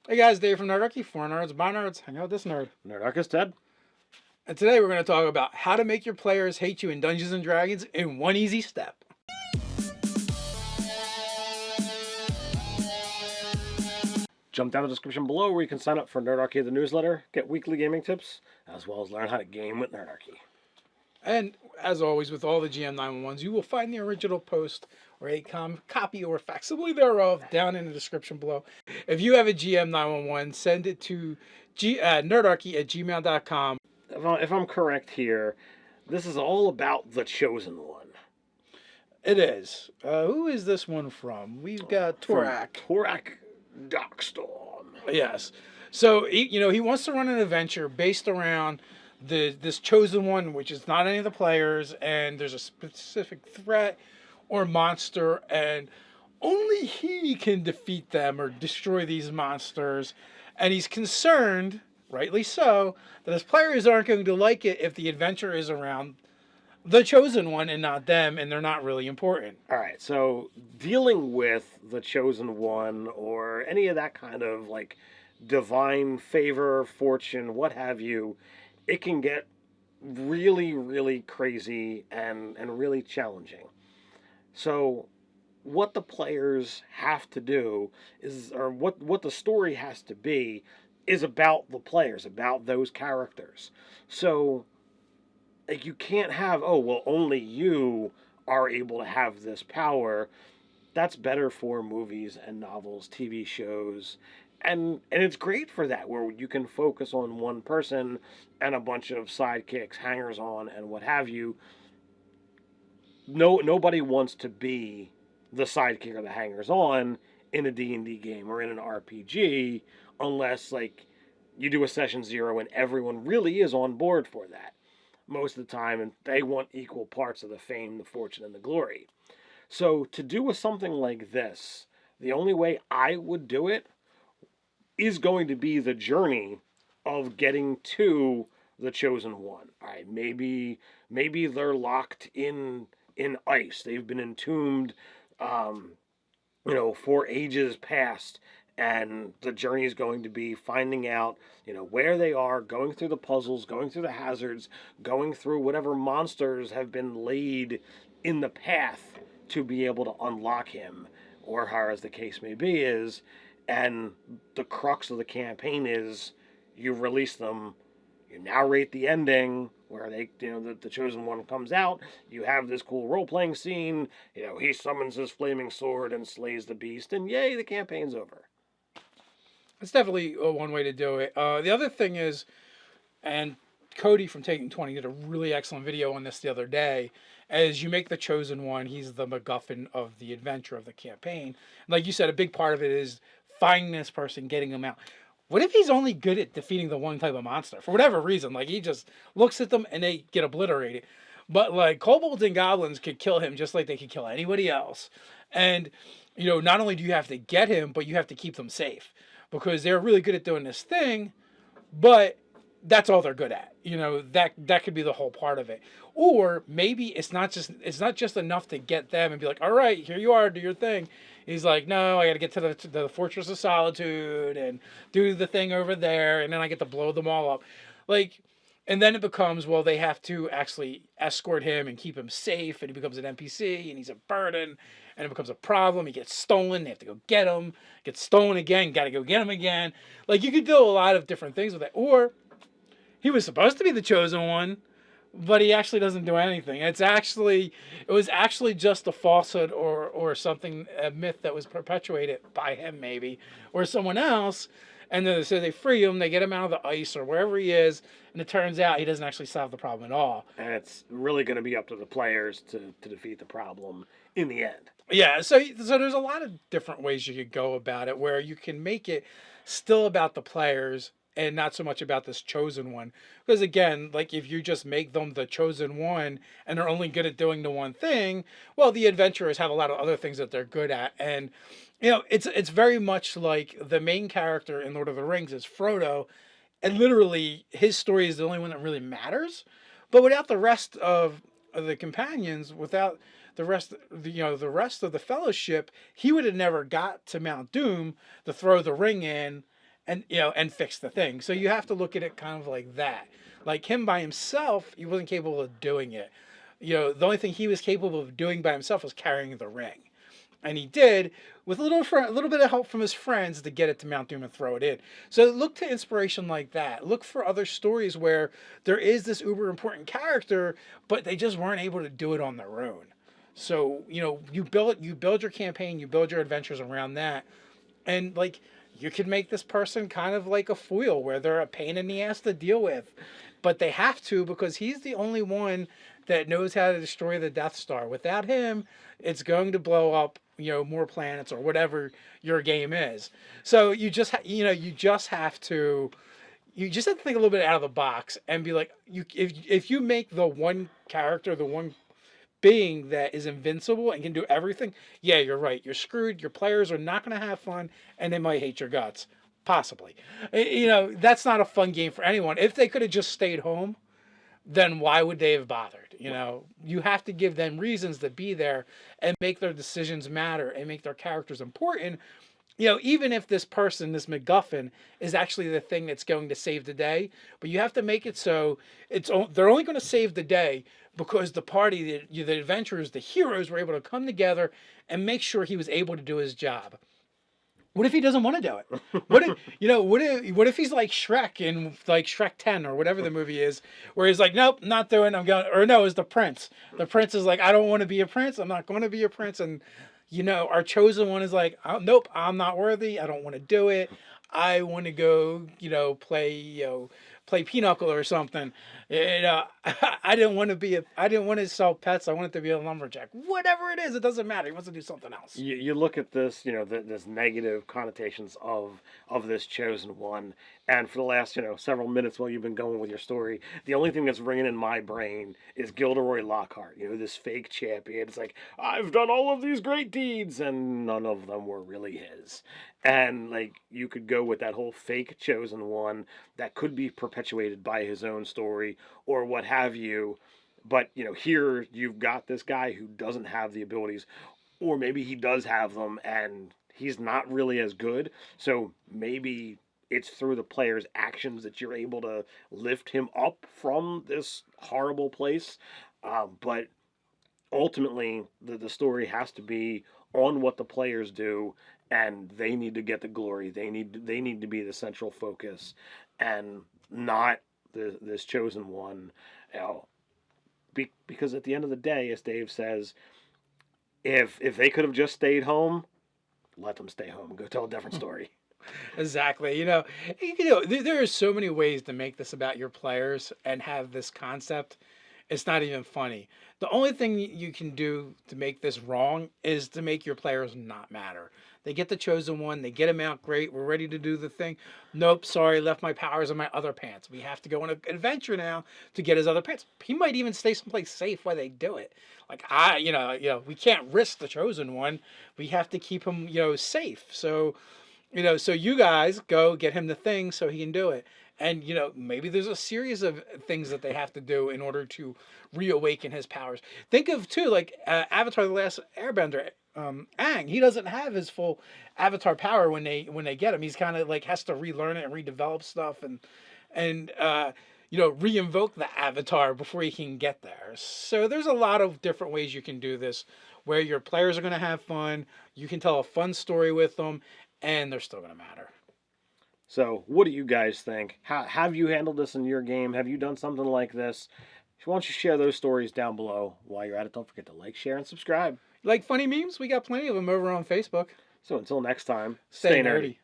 Hey guys, Dave from Nerdarchy, for nerds, by nerds, hang out with this nerd. Nerdarchy Ted. And today we're going to talk about how to make your players hate you in Dungeons and Dragons in one easy step. Jump down the description below where you can sign up for Nerdarchy the newsletter, get weekly gaming tips, as well as learn how to game with Nerdarchy. And as always, with all the GM 911s, you will find the original post or a copy or facsimile thereof down in the description below. If you have a GM 911, send it to nerdarchy@gmail.com. If I'm correct here, this is all about the Chosen One. It is. Who is this one from? We've got Torak. Torak Darkstorm. Yes. So he wants to run an adventure based around this chosen one, which is not any of the players, and there's a specific threat or monster, and only he can defeat them or destroy these monsters. And he's concerned, rightly so, that his players aren't going to like it if the adventure is around the chosen one and not them, and they're not really important. All right, so dealing with the Chosen One or any of that kind of like divine favor, fortune, what have you, it can get really, really crazy and really challenging. So what the players have to do is, or what the story has to be, is about the players, about those characters. So like, you can't have, oh, well, only you are able to have this power. That's better for movies and novels, TV shows, and it's great for that, where you can focus on one person and a bunch of sidekicks, hangers on, and what have you. Nobody wants to be the sidekick or the hangers on in a D&D game or in an RPG unless like you do a session 0 and everyone really is on board for that most of the time, and they want equal parts of the fame, the fortune, and the glory. So to do something like this, the only way I would do it is going to be the journey of getting to the Chosen One. All right, maybe they're locked in ice. They've been entombed, for ages past, and the journey is going to be finding out, where they are, going through the puzzles, going through the hazards, going through whatever monsters have been laid in the path to be able to unlock him, or how as the case may be is. And the crux of the campaign is you release them, you narrate the ending where they, the Chosen One comes out. You have this cool role-playing scene. He summons his flaming sword and slays the beast, and yay, the campaign's over. That's definitely one way to do it. The other thing is, and Cody from Taking 20 did a really excellent video on this the other day, as you make the Chosen One, he's the MacGuffin of the adventure of the campaign. Like you said, a big part of it is finding this person, getting him out. What if he's only good at defeating the one type of monster? For whatever reason, like he just looks at them and they get obliterated. But like kobolds and goblins could kill him just like they could kill anybody else. And, not only do you have to get him, but you have to keep them safe. Because they're really good at doing this thing, but that's all they're good at. That could be the whole part of it. Or maybe it's not just enough to get them and be like, all right, here you are, do your thing. He's like, no, I got to get to the Fortress of Solitude and do the thing over there, and then I get to blow them all up. Like, and then it becomes, well, they have to actually escort him and keep him safe, and he becomes an NPC, and he's a burden, and it becomes a problem. He gets stolen, they have to go get him, gets stolen again, got to go get him again. Like, you could do a lot of different things with that. Or he was supposed to be the Chosen One, but he actually doesn't do anything. It was actually just a falsehood or something, a myth that was perpetuated by him maybe, or someone else. And then so they free him, they get him out of the ice or wherever he is, and it turns out he doesn't actually solve the problem at all. And it's really going to be up to the players to defeat the problem in the end. Yeah, so there's a lot of different ways you could go about it, where you can make it still about the players and not so much about this Chosen One. Because again, like if you just make them the Chosen One and they're only good at doing the one thing, well, the adventurers have a lot of other things that they're good at. And, it's very much like the main character in Lord of the Rings is Frodo, and literally his story is the only one that really matters. But without the rest of the companions, without the rest of the fellowship, he would have never got to Mount Doom to throw the ring in and and fix the thing. So you have to look at it kind of like that. Like him by himself, he wasn't capable of doing it. The only thing he was capable of doing by himself was carrying the ring. And he did with a little bit of help from his friends to get it to Mount Doom and throw it in. So look to inspiration like that. Look for other stories where there is this uber important character, but they just weren't able to do it on their own. So you build your campaign, you build your adventures around that, and like you could make this person kind of like a foil where they're a pain in the ass to deal with, but they have to because he's the only one that knows how to destroy the Death Star. Without him, it's going to blow up, more planets or whatever your game is. So you just have to think a little bit out of the box and be like, if you make the one character, the one being that is invincible and can do everything, yeah, you're right. You're screwed. Your players are not going to have fun, and they might hate your guts, possibly. That's not a fun game for anyone. If they could have just stayed home, then why would they have bothered? You have to give them reasons to be there and make their decisions matter and make their characters important. Even if this person, this MacGuffin, is actually the thing that's going to save the day, but you have to make it so they're only going to save the day because the party, the adventurers, the heroes were able to come together and make sure he was able to do his job. What if he doesn't want to do it? What if he's like Shrek in like Shrek 10 or whatever the movie is, where he's like, nope, not doing, I'm going, or no, it's the prince. The prince is like, I don't want to be a prince. I'm not going to be a prince. And, our chosen one is like, oh, nope, I'm not worthy. I don't want to do it. I want to go, play pinochle or something. I didn't want to sell pets. I wanted to be a lumberjack. Whatever it is, it doesn't matter. He wants to do something else. You look at this, this negative connotations of this chosen one, and for the last, several minutes while you've been going with your story, the only thing that's ringing in my brain is Gilderoy Lockhart, this fake champion. It's like, I've done all of these great deeds, and none of them were really his. And like you could go with that whole fake chosen one that could be perpetuated by his own story or what have you. But here you've got this guy who doesn't have the abilities, or maybe he does have them and he's not really as good. So maybe it's through the player's actions that you're able to lift him up from this horrible place. But ultimately, the story has to be on what the players do, and they need to get the glory. They need to be the central focus, and not this chosen one. Because at the end of the day, as Dave says, if they could have just stayed home, let them stay home and go tell a different story. Exactly. There are so many ways to make this about your players and have this concept. It's not even funny. The only thing you can do to make this wrong is to make your players not matter. They get the chosen one. They get him out. Great. We're ready to do the thing. Nope. Sorry. Left my powers in my other pants. We have to go on an adventure now to get his other pants. He might even stay someplace safe while they do it. Like we can't risk the chosen one. We have to keep him, safe. So, so you guys go get him the thing so he can do it. And, maybe there's a series of things that they have to do in order to reawaken his powers. Think of, too, like Avatar The Last Airbender, Aang. He doesn't have his full Avatar power when they get him. He's kind of like has to relearn it and redevelop stuff and reinvoke the Avatar before he can get there. So there's a lot of different ways you can do this where your players are going to have fun. You can tell a fun story with them, and they're still going to matter. So, what do you guys think? How have you handled this in your game? Have you done something like this? Why don't you share those stories down below? While you're at it, don't forget to like, share, and subscribe. Like funny memes? We got plenty of them over on Facebook. So until next time, stay nerdy.